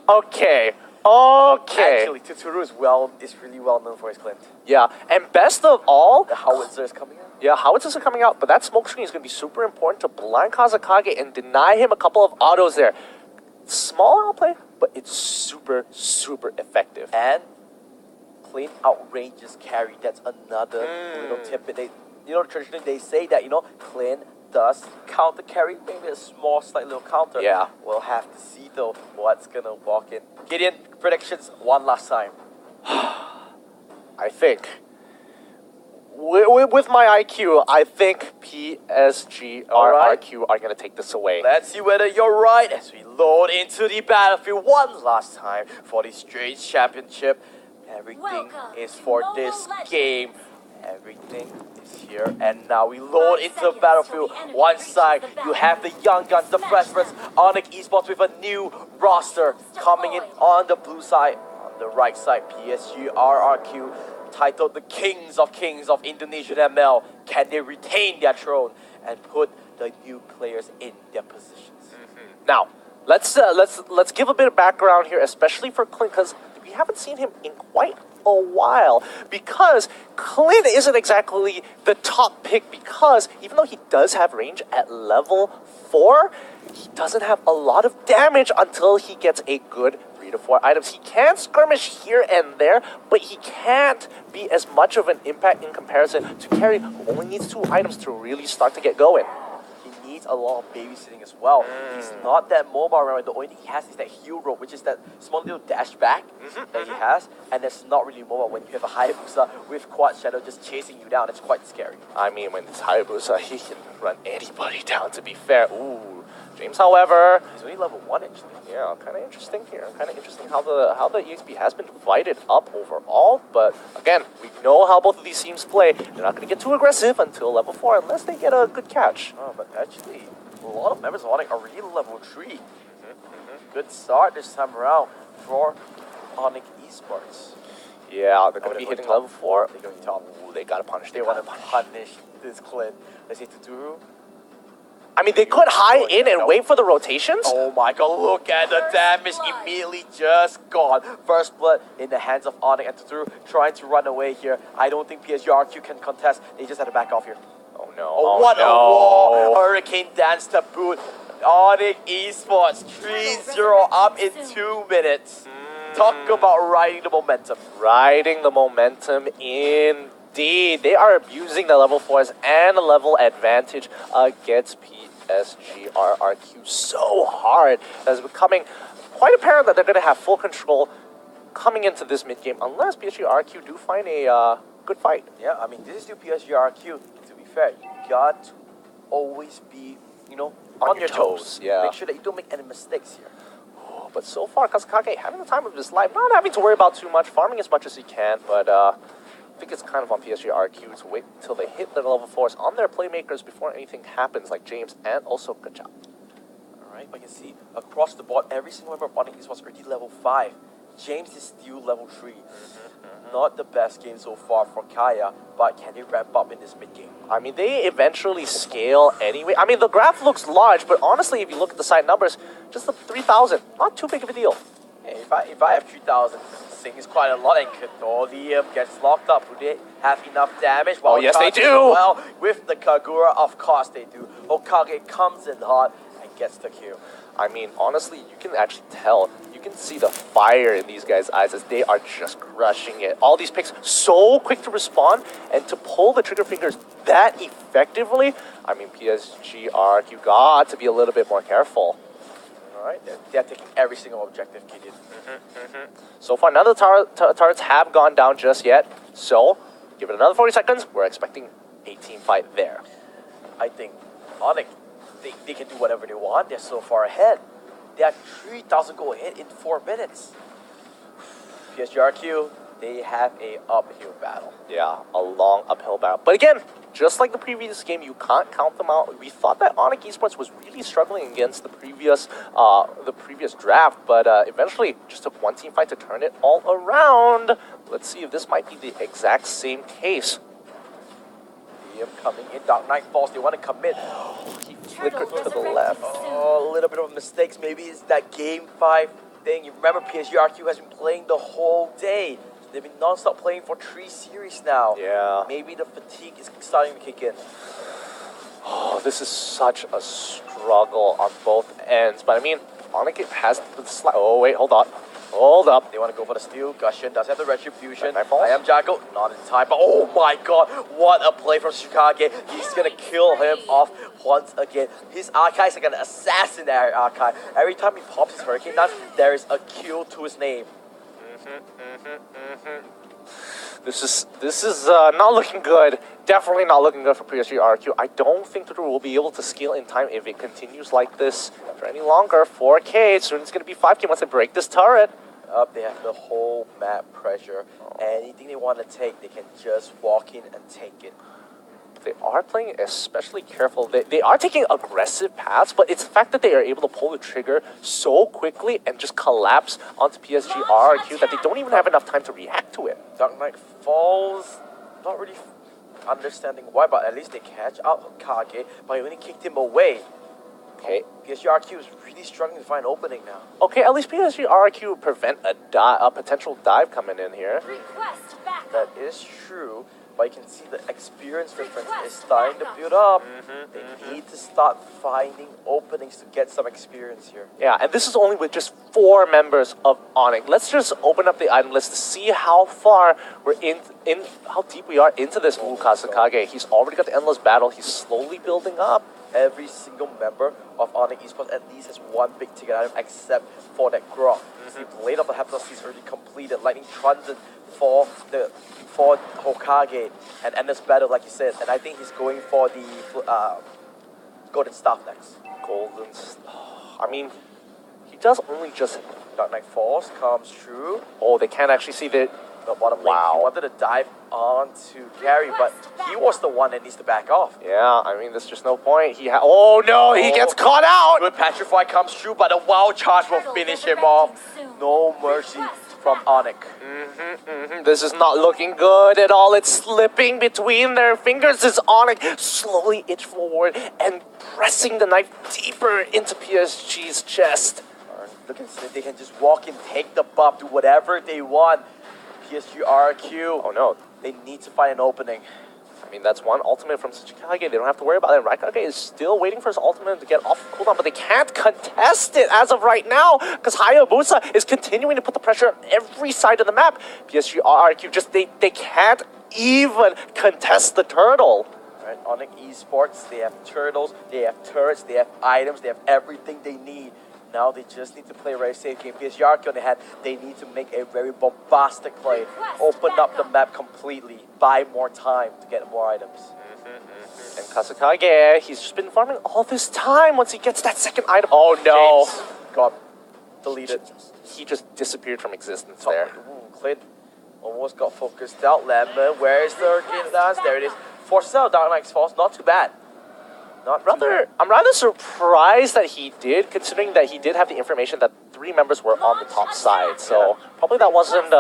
Okay. Actually, Tuturu is really well known for his Clint. Yeah, and best of all, The howitzer is coming out. yeah, howitzers are coming out, but that smoke screen is going to be super important to blind Kazakage and deny him a couple of autos there. Small outplay, but it's super, super effective. And clean outrageous carry. That's another little tidbit. Traditionally they say that, Clint does counter carry, maybe a small, slight little counter. Yeah. We'll have to see, though, what's going to walk in. Gideon, predictions one last time. I think, with my IQ, I think PSG or RQ are going to take this away. Let's see whether you're right as we load into the battlefield one last time for the Straits Championship. Everything is for this game. Everything is here, and now we load into the battlefield. One side, you have the young guns, the freshmen, Onic Esports with a new roster coming in on the blue side. On the right side, PSG RRQ, titled the Kings of Indonesian ML. Can they retain their throne and put the new players in their positions? Now, let's give a bit of background here, especially for Clint, because we haven't seen him in quite a while, because Clint isn't exactly the top pick, because even though he does have range at level 4, he doesn't have a lot of damage until he gets a good 3 to 4 items. He can skirmish here and there, but he can't be as much of an impact in comparison to Carry, who only needs 2 items to really start to get going. He needs a lot of babysitting as well. He's not that mobile around. The only thing he has is that heel rope, which is that small little dash back that he has, and that's not really mobile when you have a Hayabusa with Quad Shadow just chasing you down. It's quite scary. I mean, when it's Hayabusa, he can run anybody down, to be fair. Ooh, James, however, he's only level 1 actually. Yeah, kind of interesting here. Kind of interesting how the EXP has been divided up overall. But again, we know how both of these teams play. They're not going to get too aggressive until level 4 unless they get a good catch. Oh, but actually, a lot of members of Onic are really level 3. Good start this time around for Onic Esports. Yeah, they're going to be hitting level 4. They're going top. Ooh, they got to punish. They want to punish this Clint. Let's see Tuturu. I mean, they could hide in and wait for the rotations. Oh my god, look at the damage immediately just gone. First blood in the hands of Onic and Tuturu trying to run away here. I don't think PSG RQ can contest. They just had to back off here. Oh no. Oh, what a wall. Hurricane dance to boot. Onic Esports 3-0 up in 2 minutes. Talk about riding the momentum. Riding the momentum indeed. They are abusing the level 4s and level advantage against PSG RRQ so hard that it's becoming quite apparent that they're going to have full control coming into this mid-game unless PSG RRQ do find a good fight. Yeah, I mean, this is still PSG RRQ. To be fair, you got to always be, on your toes. Yeah. Make sure that you don't make any mistakes here. But so far, Kazakage having the time of his life, not having to worry about too much, farming as much as he can, but I think it's kind of on PSG RQ to wait until they hit their level 4s on their playmakers before anything happens, like James and also Kachao. Alright, but you can see across the board, every single member of Onic was already level 5. James is still level 3. Not the best game so far for Kaya, but can they ramp up in this mid-game? I mean, they eventually scale anyway. I mean, the graph looks large, but honestly, if you look at the side numbers, just the 3,000, not too big of a deal. Hey, if I have 3,000, Sing is quite a lot, and Kadolium gets locked up. Do they have enough damage? Oh, yes, they do! Well, with the Kagura, of course they do. Okage comes in hot and gets the kill. I mean, honestly, you can actually tell. You can see the fire in these guys' eyes as they are just crushing it. All these picks so quick to respond and to pull the trigger fingers that effectively. I mean, PSG RQ got to be a little bit more careful. Alright, they're taking every single objective, Gideon. So far, none of the turrets have gone down just yet. So, give it another 40 seconds. We're expecting a team fight there. I think Onic, they can do whatever they want. They're so far ahead. They are 3,000 gold ahead in 4 minutes. PSG RQ, they have a uphill battle. Yeah, a long uphill battle. But again, just like the previous game, you can't count them out. We thought that Onic Esports was really struggling against the previous draft, but eventually just took one team fight to turn it all around. Let's see if this might be the exact same case. Coming in, Dark Knight Falls, they want to commit. He flickered to the left. Oh, a little bit of mistakes. Maybe it's that game 5 thing. You remember PSGRQ has been playing the whole day. They've been non-stop playing for 3 series now. Yeah. Maybe the fatigue is starting to kick in. Oh, this is such a struggle on both ends. But I mean, Onic has the oh wait, hold on. Hold up. They want to go for the steal. Gushin does have the retribution. Nightfall? I am Jago, not in time, but oh my god, what a play from Chicago. He's gonna kill him off once again. His Archive is like an assassinary Archive. Every time he pops his Hurricane Dance, there is a kill to his name. This is not looking good. Definitely not looking good for PSG RQ. I don't think Twitter will be able to scale in time if it continues like this for any longer. 4K, soon it's going to be 5K once they break this turret. Up, they have the whole map pressure. Anything they want to take, they can just walk in and take it. They are playing especially careful. They are taking aggressive paths, but it's the fact that they are able to pull the trigger so quickly and just collapse onto PSG RQ that they don't even have enough time to react to it. Dark Knight falls, not really understanding why, but at least they catch out Kage, but he only kicked him away. Okay. PSGRQ is really struggling to find an opening now. Okay, at least PSG RQ prevent a potential dive coming in here. Request backup. That is true, but you can see the experience difference is starting to build up. They need to start finding openings to get some experience here. Yeah, and this is only with just 4 members of Onic. Let's just open up the item list to see how far we're in how deep we are into this Kasakage. He's already got the Endless Battle. He's slowly building up. Every single member of Onic Esports at least has one big ticket item except for that Grok. See, Blade of the Heptos he's already completed. Lightning Transit for Hokage and Endless Battle, like you said. And I think he's going for the Golden Staff next. Golden. I mean, he does only just. Dark Knight Force comes through. Oh, they can't actually see the bottom lane. Wow. He wanted to dive onto Gary, but he was the one that needs to back off. Yeah, I mean, there's just no point. Oh no, he gets caught out. Good Petrify comes through, but a wild charge will finish him off. No mercy from Onic. This is not looking good at all. It's slipping between their fingers as Onic slowly inch forward and pressing the knife deeper into PSG's chest. Look at this, they can just walk in, take the buff, do whatever they want. PSG RQ. Oh no. They need to find an opening. I mean, that's one ultimate from Tsuchikage. They don't have to worry about it. Raikage is still waiting for his ultimate to get off cooldown, but they can't contest it as of right now because Hayabusa is continuing to put the pressure on every side of the map. PSG RQ just, they can't even contest the turtle. Right, Onic Esports, they have turtles, they have turrets, they have items, they have everything they need. Now they just need to play a very safe game. PSG on the hand, they need to make a very bombastic play. Open up the map completely. Buy more time to get more items. And Kasakage, he's just been farming all this time once he gets that second item. Oh no. James got deleted. He just disappeared from existence there. Clint almost got focused out. Lemon, where is the Hurricane Dance? There it is. For sale, Dark Knight's Falls, not too bad. I'm rather surprised that he did, considering that he did have the information that 3 members were on the top side. So probably that wasn't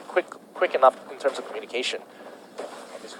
quick enough in terms of communication.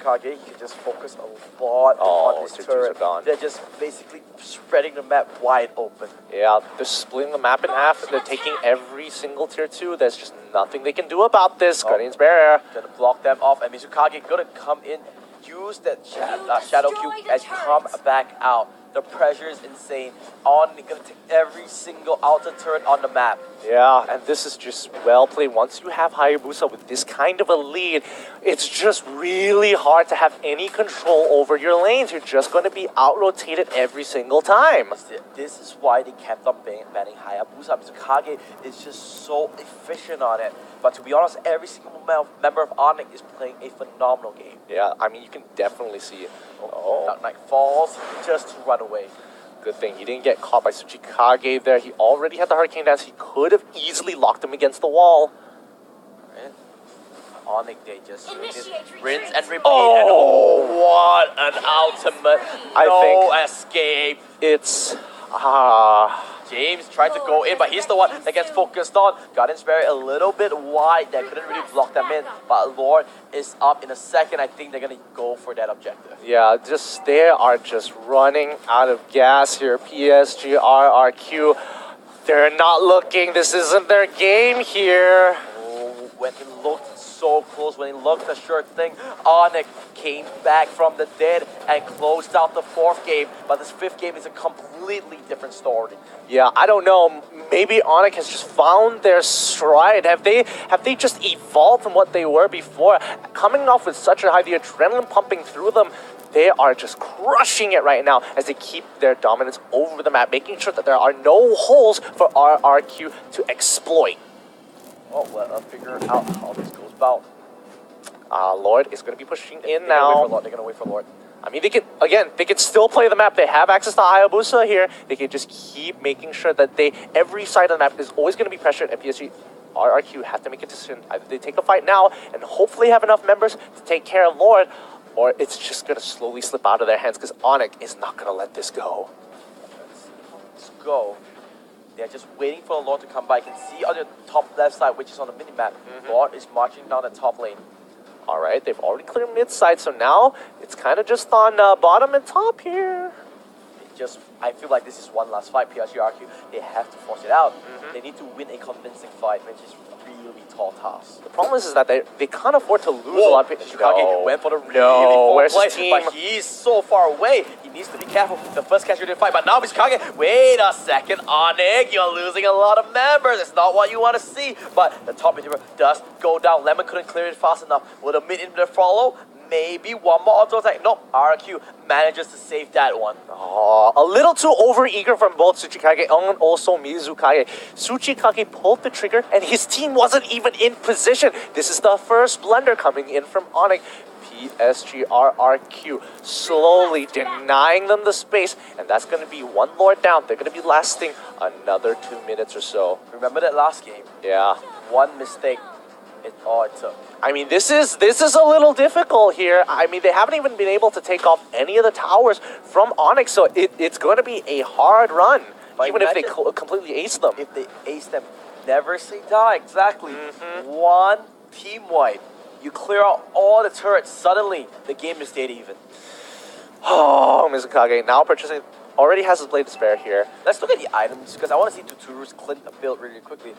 Kage, he can just focus a lot on his turret. They're just basically spreading the map wide open. Yeah, they're splitting the map in half. They're taking every single tier 2. There's just nothing they can do about this. Guardian's Barrier. Gonna block them off, and Mizukage gonna come in, use that shadow cube and come back out. The pressure is insane. Onic gonna take every single outer turret on the map. Yeah, and this is just well played. Once you have Hayabusa with this kind of a lead, it's just really hard to have any control over your lanes. You're just going to be out-rotated every single time. This is why they kept on banning Hayabusa. Mizukage is just so efficient on it. But to be honest, every single member of Onic is playing a phenomenal game. Yeah, I mean, you can definitely see it. Dark Knight falls just to run away. Good thing he didn't get caught by Tsuchikage there. He already had the Hurricane Dance. He could have easily locked him against the wall. Right. Onic, they just rinse and repeat. Oh, and what an ultimate. No escape. It's... James tried to go in, but he's the one that gets focused on. Guardian's Barrier a little bit wide. They couldn't really block them in. But Lord is up in a second. I think they're going to go for that objective. Yeah, they are just running out of gas here. PSG RRQ. They're not looking. This isn't their game here. Oh, when he looked so close, when he looked a sure thing, Onic came back from the dead and closed out the 4th game. But this 5th game is a completely different story. Yeah, I don't know. Maybe Onic has just found their stride. Have they just evolved from what they were before? Coming off with such a high, the adrenaline pumping through them, they are just crushing it right now as they keep their dominance over the map, making sure that there are no holes for RRQ to exploit. Oh, let us figure out how this goes about. Lord is going to be pushing in They're now. going to wait for Lord. I mean, they can still play the map. They have access to Hayabusa here. They can just keep making sure that every side of the map is always going to be pressured. And PSG, RRQ have to make a decision. Either they take a fight now and hopefully have enough members to take care of Lord, or it's just going to slowly slip out of their hands because Onic is not going to let this go. Let's go. They're just waiting for the Lord to come by. You can see on the top left side, which is on the mini-map, Lord is marching down the top lane. All right, they've already cleared mid-side, so now it's kind of just on bottom and top here. I feel like this is one last fight, PSGRQ. They have to force it out. They need to win a convincing fight, which is really tall task. The problem is that they can't afford to lose a lot of people. Shikage went for the really where's play, his team? but he's so far away. He needs to be careful. The first catcher didn't fight, but now Shikage. Wait a second, Onic, you're losing a lot of members. It's not what you want to see. But the top inhibitor does go down. Lemon couldn't clear it fast enough. Will the mid inhibitor follow? Maybe one more auto attack. Nope, RQ manages to save that one. Oh, a little too over-eager from both Tsuchikage and also Mizukage. Tsuchikage pulled the trigger and his team wasn't even in position. This is the first blunder coming in from Onic. PSGRRQ slowly denying them the space, and that's going to be one Lord down. They're going to be lasting another 2 minutes or so. Remember that last game? Yeah. One mistake, it's all it took. I mean, this is a little difficult here. I mean, they haven't even been able to take off any of the towers from Onic, so it's going to be a hard run, But even if they imagine completely ace them. If they ace them, never say die. Exactly. One team wipe. You clear out all the turrets. Suddenly, the game is dead even. Oh, Mizukage now purchasing, already has his Blade to spare here. Let's look at the items because I want to see Tuturu's clean a build really quickly.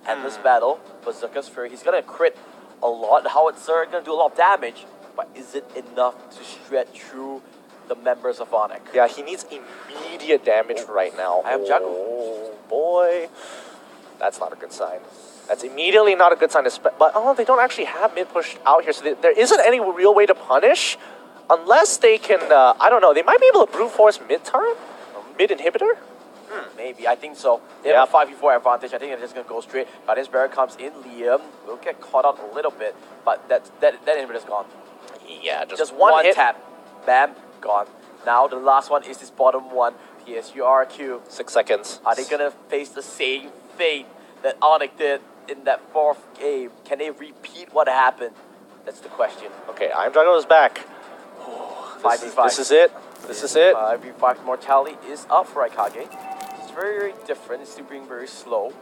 Endless battle, Berserker's Fury. He's gonna crit a lot. Howitzer gonna do a lot of damage, but is it enough to shred through the members of Onic? Yeah, he needs immediate damage right now. I have Jago. Oh boy, that's not a good sign. That's immediately not a good sign. But oh, they don't actually have mid push out here, so there isn't any real way to punish, unless they can. I don't know. They might be able to brute force mid turret, mid inhibitor. Maybe, I think so. They have a 5v4 advantage. I think they're just going to go straight. Guardian's Barrier comes in. Liam will get caught out a little bit, but that inhibitor's gone. Yeah, Just one hit. tap. Bam, gone. Now the last one is this bottom one. PSURQ. 6 seconds. Are they going to face the same fate that Onic did in that 4th game? Can they repeat what happened? That's the question. Okay, I'm Drago is back. 5v5. This is it. This is it. 5v5 mortality is up for Aikage. It's very, very different. It's still being very slow.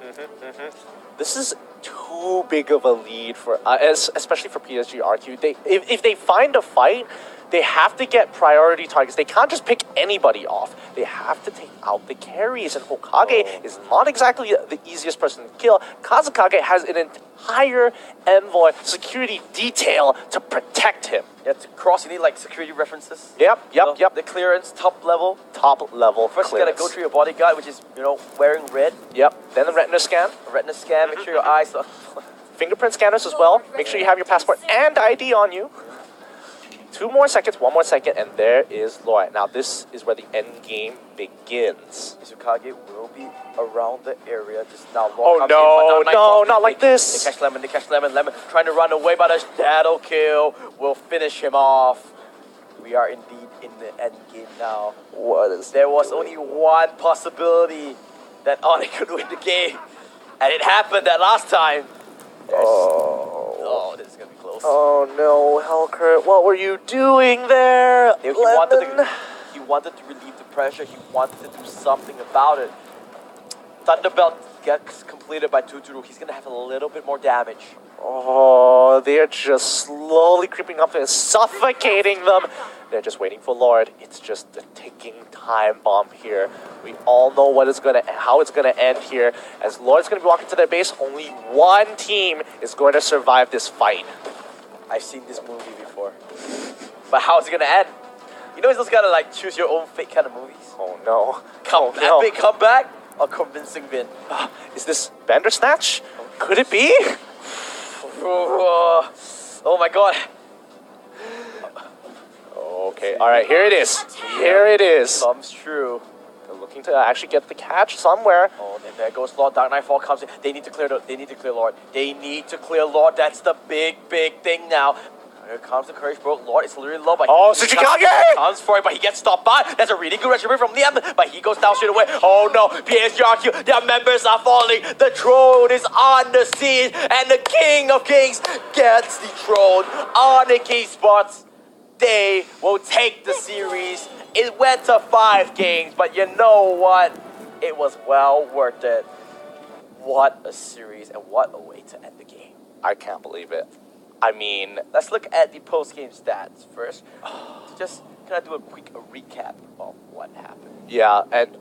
This is too big of a lead for, especially for PSGRQ. If they find a fight, they have to get priority targets. They can't just pick anybody off. They have to take out the carries, and Hokage is not exactly the easiest person to kill. Kazukage has an entire envoy security detail to protect him. Yeah, to cross, you need like security references. Yep. The clearance, top level. Top level First, you clearance. gotta go through your bodyguard, which is, wearing red. Yep. Then the retina scan. A retina scan, make sure your eyes are... Fingerprint scanners as well. Make sure you have your passport and ID on you. 2 more seconds, 1 more second, and there is Lord. Now this is where the end game begins. Izukage will be around the area just now. Oh no, not like this. They catch Lemon. Lemon trying to run away, but a shadow kill will finish him off. We are indeed in the end game now. What is There was only one possibility that Onic could win the game, and it happened that last time. Oh, this is gonna be close. Oh no, Helkert, what were you doing there? He wanted to relieve the pressure. He wanted to do something about it. Thunderbelt gets completed by Tuturu, he's going to have a little bit more damage. Oh, they're just slowly creeping up and suffocating them. They're just waiting for Lord. It's just a ticking time bomb here. We all know how it's gonna end here. As Lord's gonna be walking to their base, only one team is going to survive this fight. I've seen this movie before. But how is it gonna end? You know, it's those kind of like choose your own fate kind of movies. Oh no. Epic comeback or convincing win? Is this Bandersnatch? Could it be? Oh my god. Okay, alright, here it is. Here it is. Comes true. They're looking to actually get the catch somewhere. Oh, there goes Lord. Dark Nightfall comes in. They need to clear Lord. They need to clear Lord. That's the big thing now. Here comes the Courage Broke. Lord is literally low, but Tsuchikage! Comes for it, but he gets stopped by. That's a really good retribution from Liam, but he goes down straight away. Oh no, PSGRQ, their members are falling. The throne is on the siege, and the King of Kings gets the throne. Onic Esports, they will take the series. It went to 5 games, but you know what? It was well worth it. What a series, and what a way to end the game. I can't believe it. I mean, let's look at the post-game stats first. Just gonna do a quick recap of what happened. Yeah, and